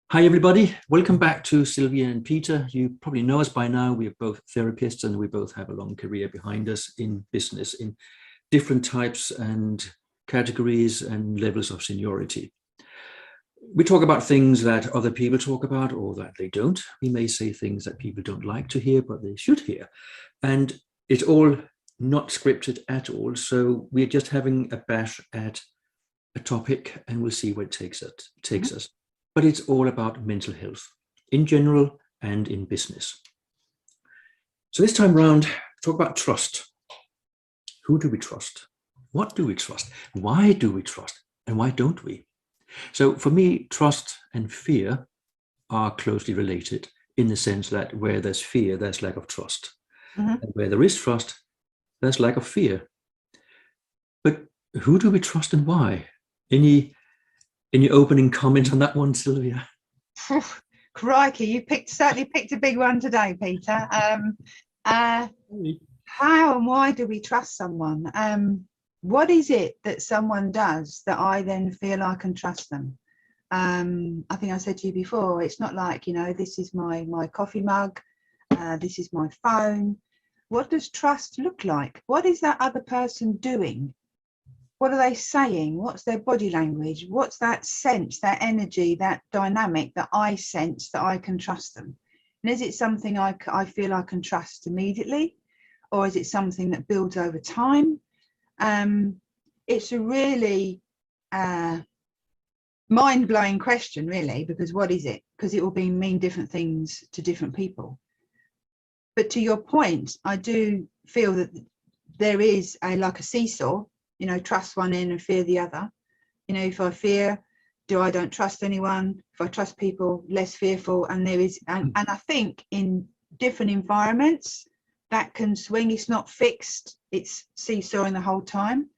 Hi, everybody. Welcome back to Sylvia and Peter. You probably know us by now. We are both therapists and we both have a long career behind us in business in different types and categories and levels of seniority. We talk about things that other people talk about or that they don't. We may say things that people don't like to hear, but they should hear. And it's all not scripted at all. So we're just having a bash at a topic and we'll see where it takes us. But it's all about mental health in general and in business. So this time round, talk about trust. Who do we trust? What do we trust? Why do we trust? And why don't we? So for me, trust and fear are closely related in the sense that where there's fear, there's lack of trust. And where there is trust, there's lack of fear. But who do we trust and why? Any opening comment on that one, Sylvia? Crikey, you certainly picked a big one today, Peter. How and why do we trust someone? What is it that someone does that I then feel I can trust them? I think I said to you before, it's not like, this is my coffee mug, this is my phone. What does trust look like? What is that other person doing? What are they saying? What's their body language? What's that sense, that energy, that dynamic that I sense that I can trust them? And is it something I feel I can trust immediately? Or is it something that builds over time? It's a really mind-blowing question, really, because what is it? Because it will mean different things to different people. But to your point, I do feel that there is like a seesaw. Trust one end and fear the other. If I fear, I don't trust anyone. If I trust people, less fearful. And I think in different environments that can swing. It's not fixed. It's seesawing the whole time.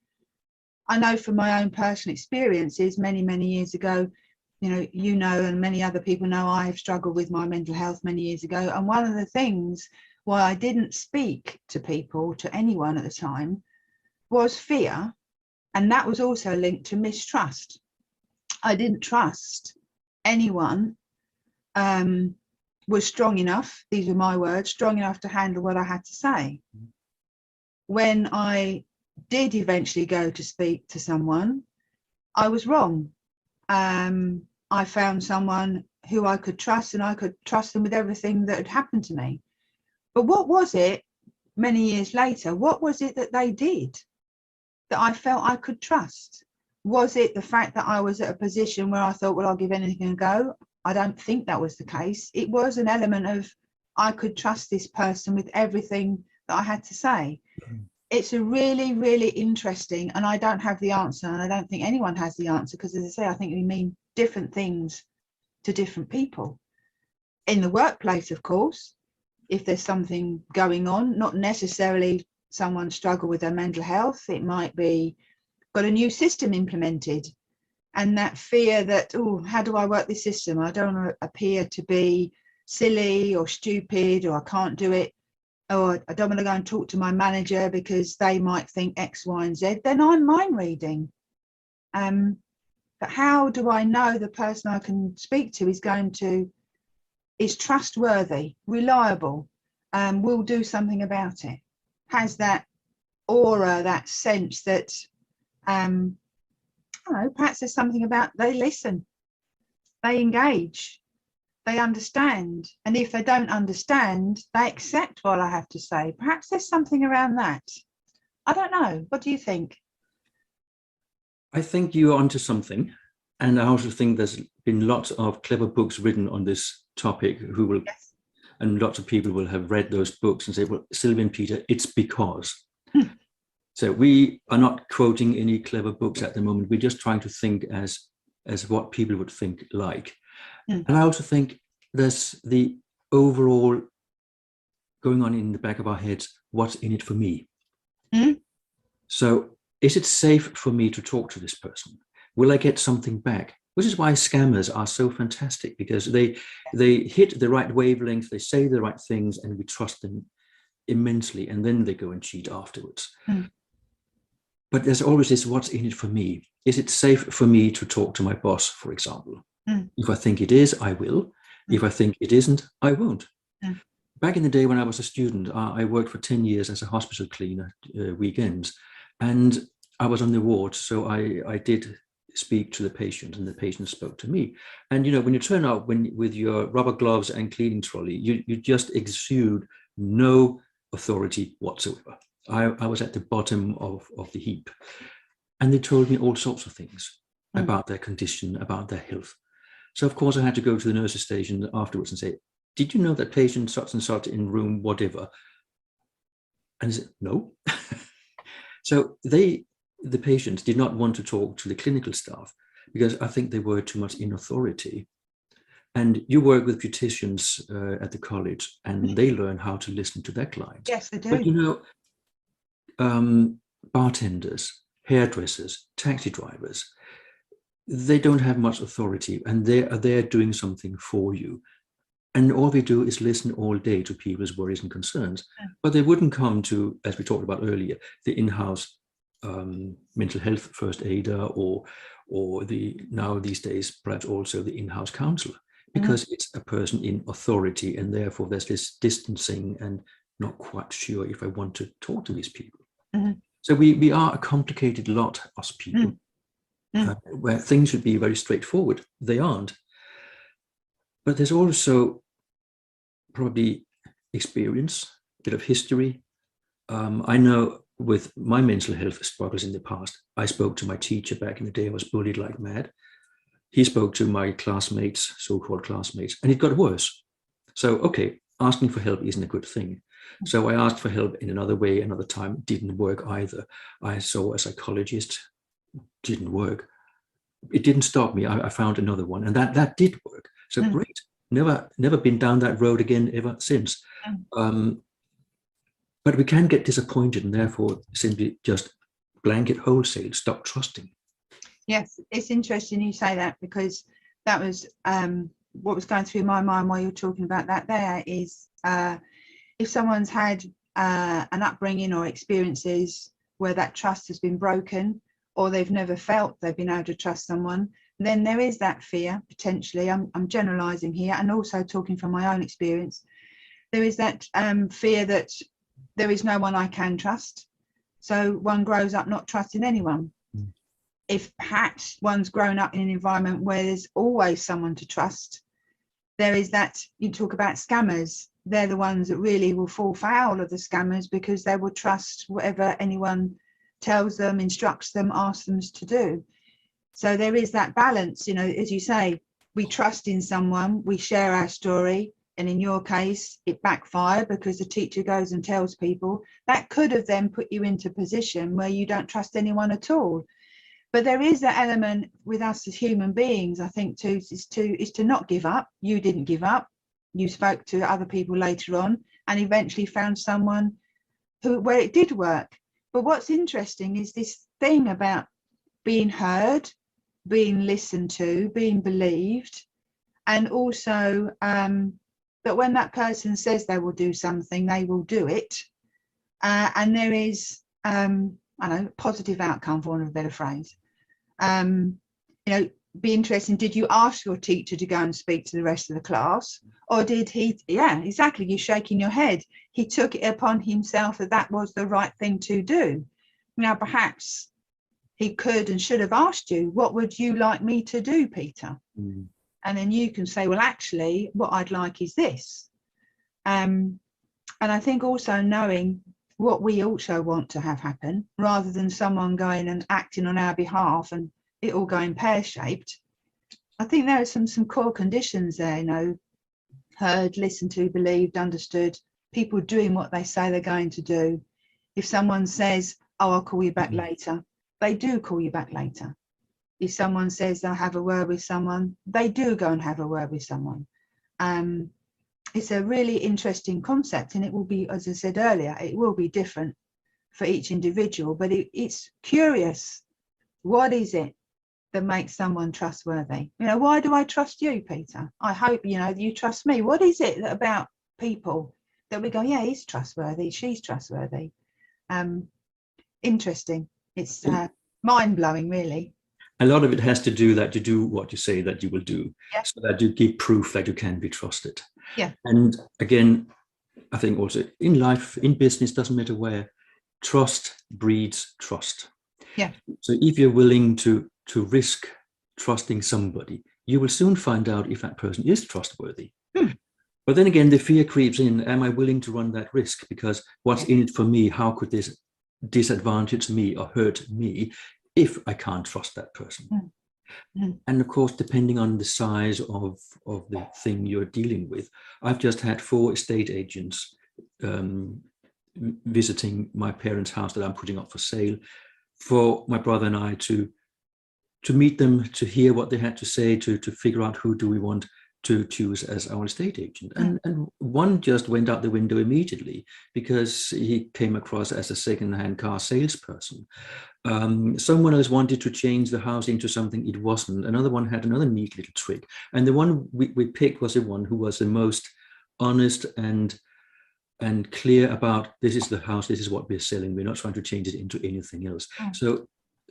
I know from my own personal experiences many, many years ago, and many other people know I have struggled with my mental health many years ago. And one of the things why I didn't speak to people, to anyone at the time, was fear, and that was also linked to mistrust. I didn't trust anyone was strong enough, these are my words, strong enough to handle what I had to say. When I did eventually go to speak to someone, I was wrong. I found someone who I could trust, and I could trust them with everything that had happened to me. But what was it many years later? What was it that they did that I felt I could trust? Was it the fact that I was at a position where I thought, well, I'll give anything a go? I don't think that was the case. It was an element of I could trust this person with everything that I had to say. It's a really, really interesting, and I don't have the answer, and I don't think anyone has the answer, because as I say, I think we mean different things to different people. In the workplace, of course, if there's something going on, not necessarily someone struggle with their mental health, it might be got a new system implemented, and that fear that, how do I work this system? I don't want to appear to be silly or stupid, or I can't do it, or I don't want to go and talk to my manager because they might think X, Y, and Z. Then I'm mind reading. But how do I know the person I can speak to is trustworthy, reliable, will do something about it, has that aura, that sense that, I don't know, perhaps there's something about they listen, they engage, they understand. And if they don't understand, they accept what I have to say. Perhaps there's something around that. I don't know. What do you think? I think you're onto something. And I also think there's been lots of clever books written on this topic Yes. And lots of people will have read those books and say, well, Sylvia and Peter, it's because. So we are not quoting any clever books at the moment. We're just trying to think as what people would think like. And I also think there's the overall going on in the back of our heads, what's in it for me? So is it safe for me to talk to this person? Will I get something back? Which is why scammers are so fantastic, because they hit the right wavelength, they say the right things, and we trust them immensely, and then they go and cheat afterwards. But there's always this, what's in it for me? Is it safe for me to talk to my boss, for example? Mm. If I think it is, I will. If I think it isn't, I won't. Mm. Back in the day when I was a student, I worked for 10 years as a hospital cleaner, weekends, and I was on the ward. So I did speak to the patient and the patient spoke to me. And, you know, when you turn up with your rubber gloves and cleaning trolley, you just exude no authority whatsoever. I was at the bottom of the heap. And they told me all sorts of things about their condition, about their health. So, of course, I had to go to the nurse's station afterwards and say, did you know that patient such and such in room whatever? And I said, no. So the patients did not want to talk to the clinical staff because I think they were too much in authority. And you work with beauticians at the college and they learn how to listen to their clients. Yes, they do. But, you know, bartenders, hairdressers, taxi drivers, they don't have much authority and they are there doing something for you. And all we do is listen all day to people's worries and concerns. But they wouldn't come to, as we talked about earlier, the in-house mental health first aider or the now these days perhaps also the in-house counselor, because it's a person in authority and therefore there's this distancing and not quite sure if I want to talk to these people. So we are a complicated lot, us people, where things should be very straightforward. They aren't. But there's also probably experience, a bit of history. I know with my mental health struggles in the past, I spoke to my teacher back in the day. I was bullied like mad. He spoke to my classmates, so-called classmates, and it got worse. So, okay, asking for help isn't a good thing. So I asked for help in another way, another time, didn't work either. I saw a psychologist, didn't work. It didn't stop me. I found another one, and that did work. So great. Never been down that road again ever since. But we can get disappointed and therefore simply just blanket wholesale, stop trusting. Yes, it's interesting you say that because that was what was going through my mind while you're talking about that there is if someone's had an upbringing or experiences where that trust has been broken or they've never felt they've been able to trust someone, then there is that fear potentially. I'm generalizing here and also talking from my own experience. There is that fear that there is no one I can trust. So one grows up not trusting anyone. If perhaps one's grown up in an environment where there's always someone to trust, there is that, you talk about scammers, they're the ones that really will fall foul of the scammers because they will trust whatever anyone tells them, instructs them, asks them to do. So there is that balance, you know, as you say, we trust in someone, we share our story, and in your case, it backfired because the teacher goes and tells people. That could have then put you into a position where you don't trust anyone at all. But there is that element with us as human beings, I think, too, is to not give up. You didn't give up. You spoke to other people later on and eventually found someone where it did work. But what's interesting is this thing about being heard, being listened to, being believed, and also that when that person says they will do something, they will do it. And there is, I know, positive outcome, for want of a better phrase. You know, be interesting, did you ask your teacher to go and speak to the rest of the class? Or did he, yeah, exactly, you're shaking your head. He took it upon himself that that was the right thing to do. Now, perhaps he could and should have asked you, what would you like me to do, Peter? And then you can say, well, actually, what I'd like is this. And I think also knowing what we also want to have happen, rather than someone going and acting on our behalf and it all going pear-shaped. I think there are some core conditions there, you know, heard, listened to, believed, understood, people doing what they say they're going to do. If someone says, oh, I'll call you back later, they do call you back later. If someone says they'll have a word with someone, they do go and have a word with someone. It's a really interesting concept, and it will be, as I said earlier, it will be different for each individual, but it's curious. What is it that makes someone trustworthy? You know, why do I trust you, Peter? I hope, you know, you trust me. What is it about people that we go, yeah, he's trustworthy, she's trustworthy? Interesting. It's mind-blowing, really. a lot of it has to do that you do what you say that you will do, Yeah. so that you give proof that you can be trusted. Yeah. And again, I think also in life, in business, doesn't matter where, trust breeds trust. Yeah. So if you're willing to risk trusting somebody, you will soon find out if that person is trustworthy. But then again, the fear creeps in. Am I willing to run that risk? Because what's in it for me? How could this disadvantage me or hurt me if I can't trust that person? And of course, depending on the size of the thing you're dealing with, I've just had 4 estate agents visiting my parents' house that I'm putting up for sale, for my brother and I to meet them, to hear what they had to say, to figure out who do we want to choose as our estate agent. And one just went out the window immediately because he came across as a second-hand car salesperson. Someone else wanted to change the house into something it wasn't. Another one had another neat little trick. And the one we picked was the one who was the most honest and clear about, this is the house, this is what we're selling. We're not trying to change it into anything else.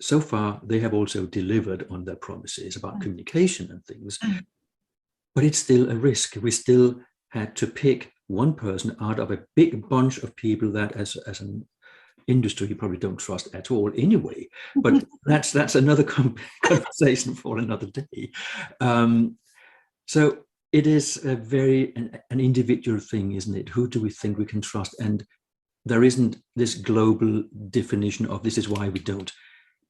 So far, they have also delivered on their promises about communication and things. But it's still a risk. We still had to pick one person out of a big bunch of people that as an industry you probably don't trust at all anyway. But that's another conversation for another day. So it is a very an individual thing, isn't it? Who do we think we can trust? And there isn't this global definition of this is why we don't,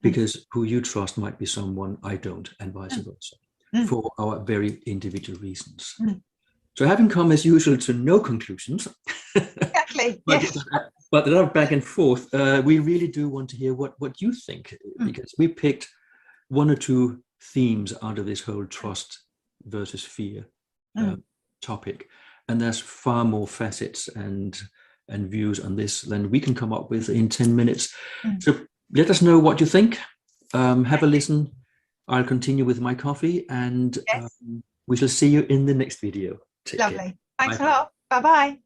because who you trust might be someone I don't, and vice versa, for our very individual reasons. So having come as usual to no conclusions, Exactly. but a lot of back and forth, we really do want to hear what you think, because we picked 1 or 2 themes out of this whole trust versus fear topic, and there's far more facets and views on this than we can come up with in 10 minutes. So let us know what you think. Have a listen. I'll continue with my coffee, and we shall see you in the next video. Take Lovely. care. Thanks Bye. a lot. Bye-bye.